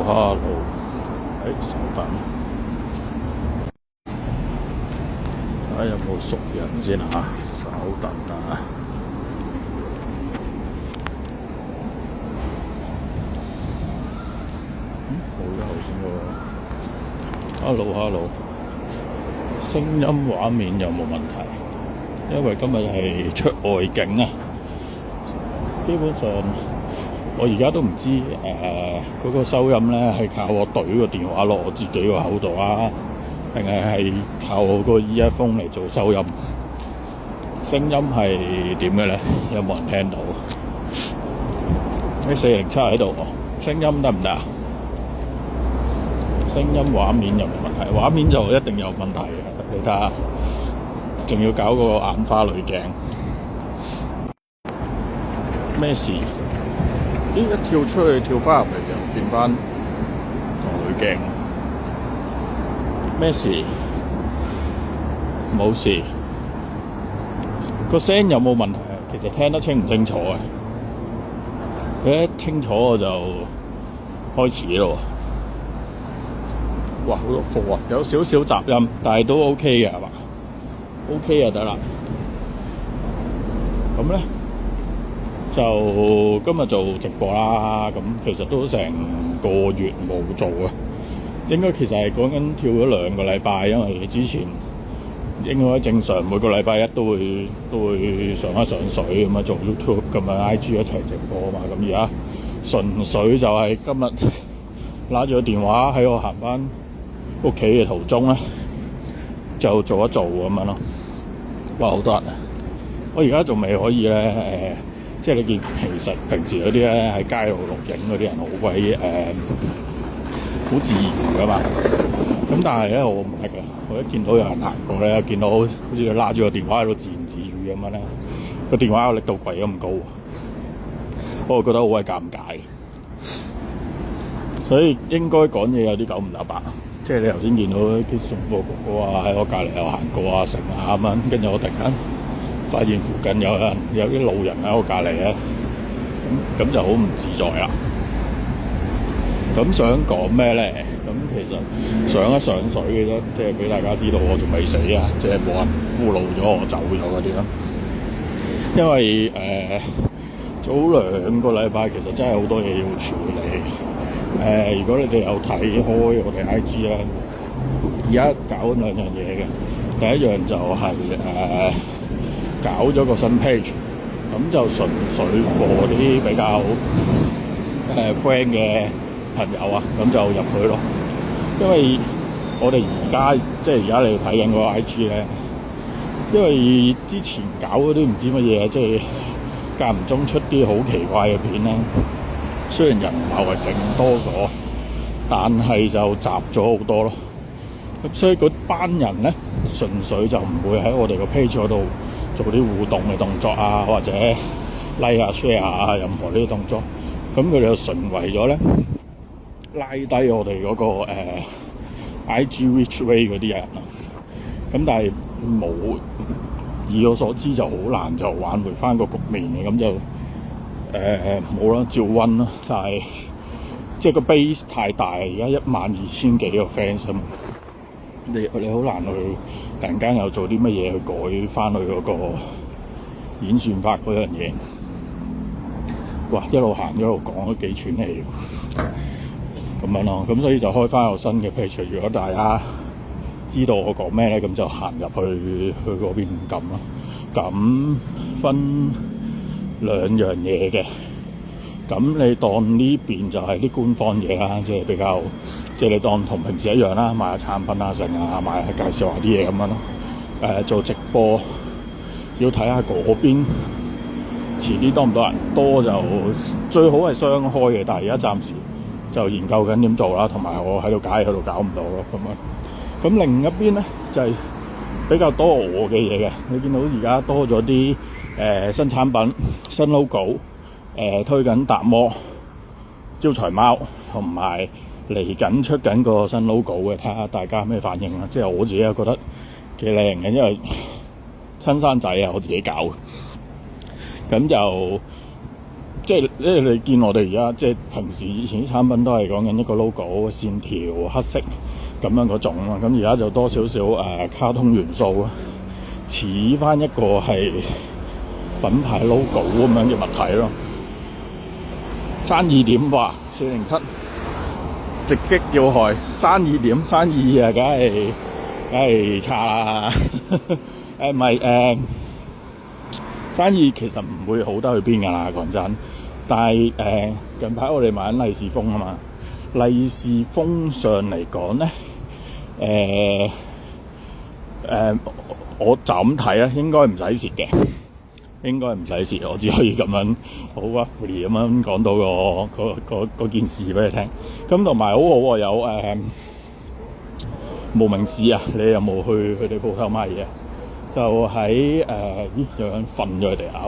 哈路，稍等，睇下有冇熟人先嚇，稍等啊。冇咗頭先嗰個 Hello， 聲音畫面有冇問題？因為今日係出外景啊，基本上我而家都唔知嗰個收音咧係靠我對個電話落我自己個口度啊，定係靠我個 earphone 嚟做收音？聲音係點嘅咧？有冇人聽到？407喺度，聲音得唔得啊？聲音畫面有冇問題？畫面就一定有問題嘅，你睇下，仲要搞個眼花濾鏡，咩事？一跳出去跳翻入嚟又變翻同濾鏡，咩事？冇事。個聲有冇問題？其實聽得清唔清楚啊？一清楚我就開始咯。哇，好多貨啊！有少少雜音，但係都 OK 嘅，係嘛？OK 就得啦。咁咧就今日做直播啦。咁其實都成個月冇做啊。應該其實係講緊跳咗2個禮拜，因為之前應該正常每個禮拜一都會上一上水咁啊，做 YouTube 咁啊 IG 一齊直播啊嘛。咁而家純粹就係今日拿住個電話喺我行翻屋企嘅途中咧，就做一做咁樣咯。哇，好多人啊！我而家仲未可以咧即係你見其實平時嗰啲咧喺街度錄影嗰啲人好鬼好自然噶嘛。咁但係咧我唔係嘅，我一見到有人行過咧，見到好似佢拉住個電話喺度自言自語咁樣咧，個電話個力度鬼咁高，我覺得好鬼尷尬。所以應該講嘢有啲9唔搭八，即係你頭先見到啲送貨哥哥啊喺我隔離又行過啊成啊咁樣，跟住我突然間發現附近有啲路人喺我隔離咧，咁就好唔自在啦。咁想講咩咧？咁其實上一上水嘅啫，即係俾大家知道我仲未死啊，即係冇人俘虜咗我走咗嗰啲啦。因為早2個禮拜其實真係好多嘢要處理。如果你哋有睇開我哋 IG 咧，而家搞緊2樣嘢嘅。第一樣就係搞咗個新 page， 咁就純粹 for 啲比較friend 嘅朋友啊，咁就入去咯。因為我哋而家即係而家你睇緊個 IG 咧，因為之前搞嗰啲唔知乜嘢，即係間唔中出啲好奇怪嘅片咧。雖然人流係勁多咗，但係就雜咗好多咯。咁所以嗰班人咧，純粹就唔會喺我哋個 page 嗰度做啲互動嘅動作啊，或者 like 啊、share 啊，任何呢啲動作。咁佢哋就成為咗咧拉低我哋嗰個IG reach rate 嗰啲人啊。咁但係冇，以我所知就好難就挽回翻個局面嘅，咁就。冇啦，照溫啦，但係即係個 base 太大，而家12000幾個 fans 啊嘛，你好難去突然間又做啲乜嘢去改翻去嗰個演算法嗰樣嘢。哇！一路行一路講都幾喘氣咁樣咯，咁所以就開翻個新嘅 page。如果大家知道我講咩咧，咁就行入去嗰邊撳咯。咁分2樣嘢嘅，咁你當呢邊就係啲官方嘢啦，即係比較，即係你當同平時一樣啦，買下產品啊、成啊，介紹下啲嘢咁樣咯。做直播要睇下嗰邊遲啲多唔多人，多就最好係雙開嘅，但係而家暫時就研究緊點做啦，同埋我喺度搞唔到咯咁樣。咁另一邊咧就係比較多我嘅嘢嘅，你見到而家多咗啲新產品、新 logo， 推緊達摩、招財貓，同埋嚟緊出緊個新 logo 嘅，睇下大家咩反應啦。即係我自己覺得幾靚嘅，因為親生仔啊，我自己搞嘅，咁就即係你見我哋而家即係平時以前啲產品都係講緊一個 logo 線條黑色咁樣嗰種啦，咁而家就多少少卡通元素啊，似翻一個係品牌 logo 咁樣嘅物體咯。生意點話407直擊要害，生意點？生意啊，梗係差啦。唔係生意其實唔會好得去邊㗎啦，講真。但係近排我哋買緊利是封啊嘛，利是封上嚟講咧，我就咁睇咧，應該唔使蝕嘅，應該唔使蝕。我只可以咁樣好 roughly 咁樣講到個件事俾你聽。咁同埋好好啊，有無名氏啊，你有冇去佢哋鋪頭買嘢？就喺有人瞓咗喺地下，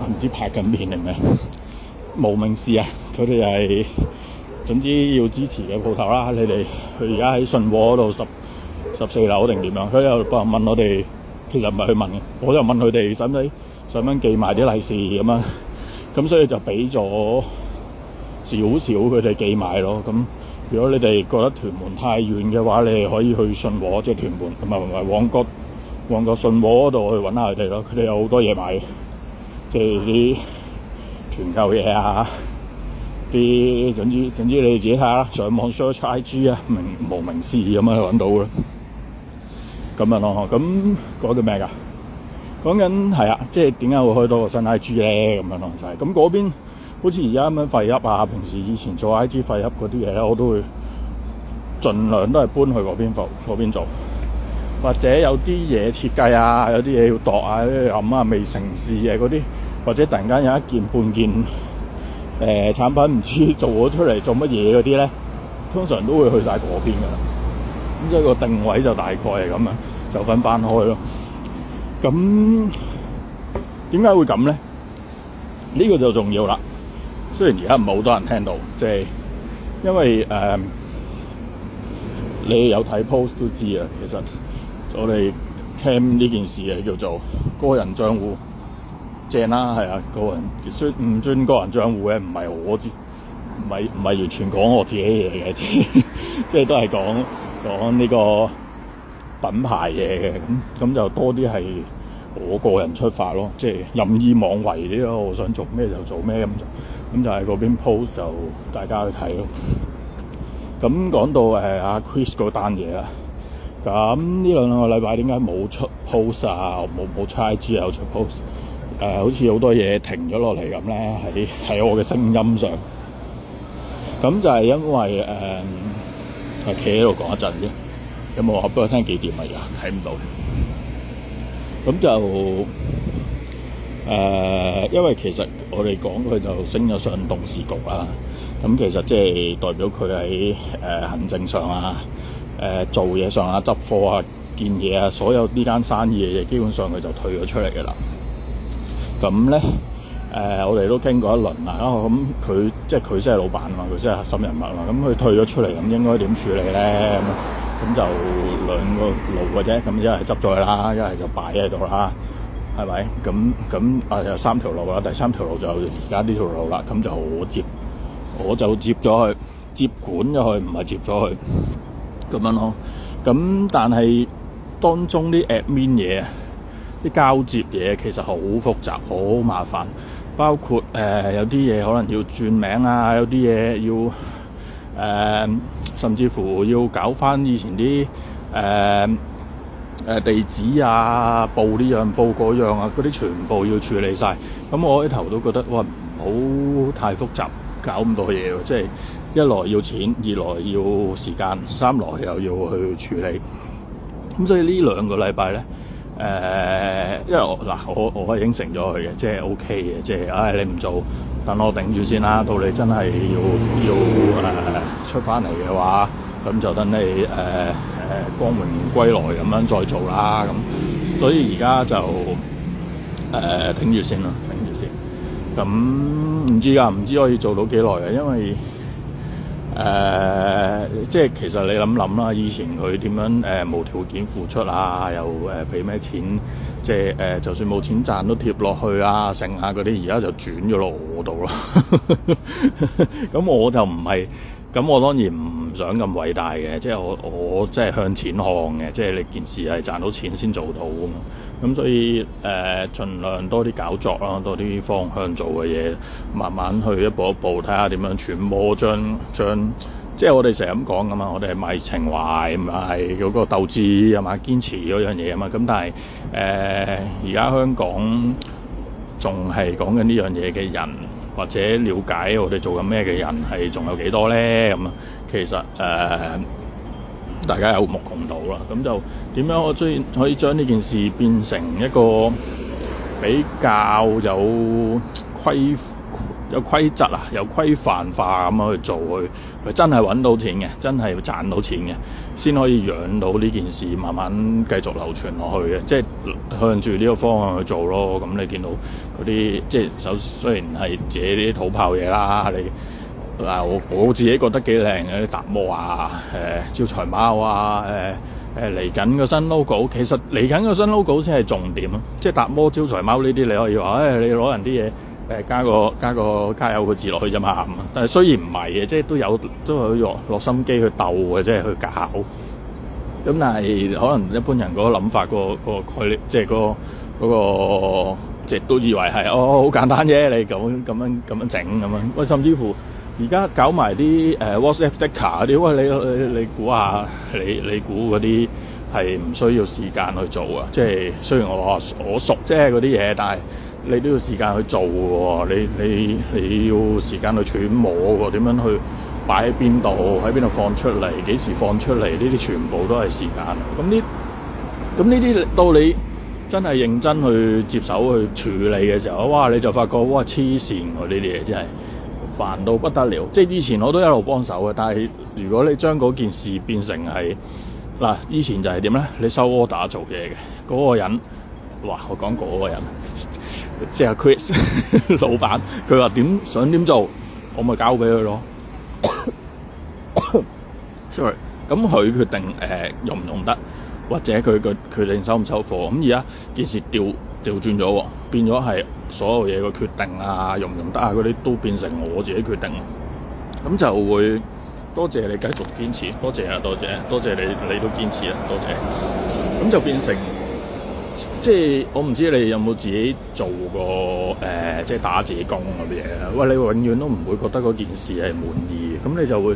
唔知拍緊片定咩？無名氏啊，佢哋係總之要支持嘅鋪頭啦。你哋佢而家喺信和嗰度14樓定點樣？佢又幫人問我哋，其實唔係去問嘅，我就問佢哋使唔使想寄埋啲利是咁樣，咁所以就俾咗少少佢哋寄埋咯。咁如果你哋覺得屯門太遠嘅話，你哋可以去信和，即係屯門同埋旺角信和嗰度去揾下佢哋咯。佢哋有好多嘢買，即係啲團購嘢啊，啲總之你哋自己睇下啦，上網 search IG 啊，無名氏咁樣去揾到啦。咁樣咯，咁講緊咩㗎？講緊係啊，即係點解會開多個新 IG 咧？咁樣咯，就係咁嗰邊好似而家咁樣廢噏啊，平時以前做 IG 廢噏嗰啲嘢咧，我都會盡量都係搬去嗰邊做，或者有啲嘢設計啊，有啲嘢要度啊，諗啊未成事嘅嗰啲，或者突然間有一件半件產品唔知做咗出嚟做乜嘢嗰啲咧，通常都會去晒嗰邊㗎啦。咁即係個定位就大概係咁樣，就分開咯。咁點解會咁咧？呢個就重要啦。雖然而家唔係好多人聽到，即係因為你有睇 post 都知啊。其實我哋 cam 呢件事係叫做個人帳戶正啦，係啊，個人唔轉個人帳戶嘅，唔係我知，唔係完全講我自己嘢嘅，即係都係講呢個品牌嘢嘅，咁就多啲係我個人出發咯，即係任意妄為啲咯，我想做咩就做咩咁就喺嗰邊 post 就大家去睇咯。咁講到阿 Chris 嗰單嘢啦，咁呢兩個禮拜點解冇出 post 啊？冇出 IG 有出 post？好似好多嘢停咗落嚟咁咧，喺我嘅聲音上。咁就係因為企喺度講一陣啫，有冇話俾我聽幾點啊？而家睇唔到。咁就因為其實我哋講佢就升咗上董事局啦。咁其實即係代表佢喺行政上啊、做嘢上啊、執貨啊、件嘢啊，所有呢間生意嘅嘢，基本上佢就退咗出嚟嘅啦。咁咧我哋都傾過一輪啦。咁佢即係佢先係老闆嘛，佢先係核心人物嘛。咁佢退咗出嚟，咁應該點處理咧？咁就兩個路嘅啫。咁一係執咗佢啦，一係就擺喺度啦，係咪？咁有三條路啦，第三條路就而家呢條路啦。咁就我就接咗佢，接管咗佢，唔係接咗佢咁樣咯。咁但係當中啲 admin 嘢、啲交接嘢其實好複雜、好麻煩，包括有啲嘢可能要轉名啊，有啲嘢要甚至乎要搞翻以前啲地址啊、報呢樣報嗰樣啊，嗰啲全部要處理晒。咁我開頭都覺得哇，唔好太複雜，搞咁多嘢喎，即係一來要錢，二來要時間，三來又要去處理。咁所以呢兩個禮拜咧，因為我係應承咗佢嘅，即係 OK 嘅，即係你唔做，等我頂住先啦。到你真係要出翻嚟嘅話，咁就等你光榮歸來咁樣再做啦。咁所以而家就頂住先啦，頂住先。咁唔知可以做到幾耐嘅，因為即係其實你諗啦，以前佢點樣無條件付出啊，又俾咩錢，即係就算冇錢賺都貼落去啊，剩下嗰啲，而家就轉咗落我度咯。咁我就唔係，咁我當然唔想咁偉大嘅，即係我即係向錢看嘅，即係你件事係賺到錢先做到㗎嘛。咁所以盡量多啲搞作啦，多啲方向做嘅嘢，慢慢去一步一步睇下點樣揣摩將即係我哋成日咁講㗎嘛，我哋係賣情懷，唔係嗰個鬥志係嘛，堅持嗰樣嘢啊嘛。咁但係而家香港仲係講緊呢樣嘢嘅人，或者了解我哋做緊咩嘅人係仲有幾多咧？咁啊，其實大家有目共睹啦。咁就點樣我可以將呢件事變成一個比較有規則啊，有規範化咁樣去做，佢真係揾到錢嘅，真係賺到錢嘅，先可以養到呢件事慢慢繼續流傳落去嘅，即係向住呢個方向去做咯。咁你見到嗰啲即係雖然係自己啲土炮嘢啦，我自己覺得幾靚嘅啲達摩啊，招財貓啊，嚟緊個新 logo， 其實嚟緊個新 logo 先係重點啊！即係達摩、招財貓呢啲，你可以話你攞人啲嘢加個加油個字落去啫嘛。但係雖然唔係嘅，即係都有落心機去鬥嘅，即係去搞。咁但係可能一般人嗰個諗法、個概念，即係嗰個即係都以為係好簡單啫，你咁樣整咁樣。喂，甚至乎而家搞埋啲WhatsApp sticker 嗰啲，喂你估下，你估嗰啲係唔需要時間去做啊？即係雖然我熟啫嗰啲嘢，但係你都要時間去做喎。你要時間去揣摩喎，點樣去擺喺邊度，喺邊度放出嚟，幾時放出嚟？呢啲全部都係時間。咁呢啲到你真係認真去接手去處理嘅時候，哇！你就發覺哇，黐線喎，呢啲嘢真係煩到不得了。即係以前我都一路幫手嘅，但係如果你將嗰件事變成係嗱，以前就係點咧？你收 order 做嘢嘅嗰個人，哇！我講嗰個人，即係 Chris 老闆，佢話想點做，我咪交俾佢咯。sorry， 咁佢決定用唔用得，或者佢決定收唔收貨。咁而家件事調轉咗，變咗係所有嘢個決定啊，用唔用得啊嗰啲都變成我自己決定。咁就會多謝你繼續堅持，多謝你都堅持啊，多謝。咁就變成即係我唔知你有冇自己做過即係打自己工嗰啲嘢啊？喂，你永遠都唔會覺得嗰件事係滿意嘅，咁你就會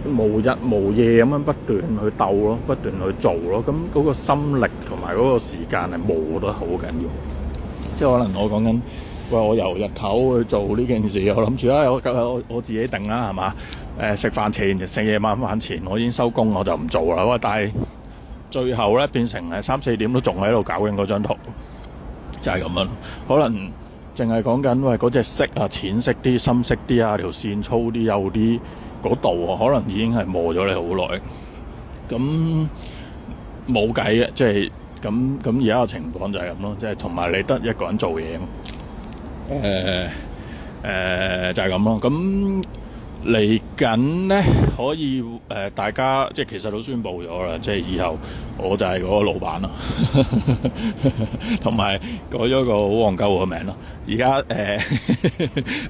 無日無夜咁樣不斷去鬥咯，不斷去做咯。咁嗰個心力同埋嗰個時間係磨得好緊要。即係可能我講緊，喂，我由日頭去做呢件事，我諗住我自己定啦，係嘛？食飯前、食夜晚飯前，我已經收工，我就唔做啦。喂，但係最後咧變成3、4點都仲喺度搞緊嗰張圖，就係咁樣。可能淨係講緊喂嗰隻色啊，淺色啲、深色啲啊，條線粗啲、幼啲嗰度啊，可能已經係磨咗你好耐。咁冇計嘅，即係咁而家嘅情況就係咁咯，即係同埋你得一個人做嘢，就係咁咯。咁嚟緊咧可以大家即係其實都宣佈咗啦，即係以後我就係嗰個老闆咯，同埋改咗個好戇鳩嘅名咯。而家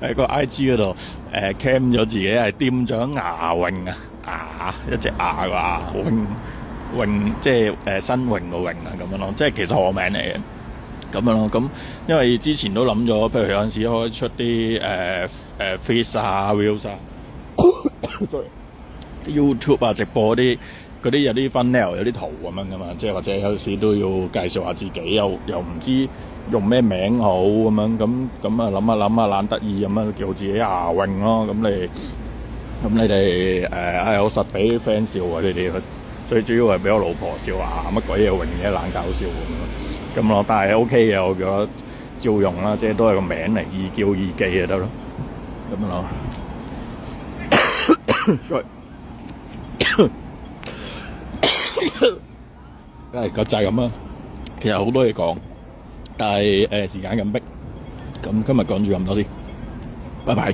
喺個 IG 嗰度cam 咗自己係店長牙泳啊，一隻牙個牙泳，即係新泳個泳啊咁樣咯，即係其實我名嚟嘅。咁樣咯，咁因為之前都諗咗，譬如有陣時可以出啲face 啊 reels 啊YouTube 啊直播嗰啲有啲 thumbnail 有啲圖咁樣噶嘛，即係或者有時都要介紹下自己，又唔知用咩名好咁樣，咁啊諗下懶得意咁樣叫自己牙泳咯。咁你哋我實俾 friend 笑啊，你哋最主要係俾我老婆笑啊，乜鬼嘢泳嘢懶搞笑咁咯，但係 OK 嘅，我覺得照用啦，即係都係個名嚟，易叫易記就得咯，咁樣咯。就係咁啦。其實好多嘢講，但係時間咁逼，咁今日講住咁多先，拜拜。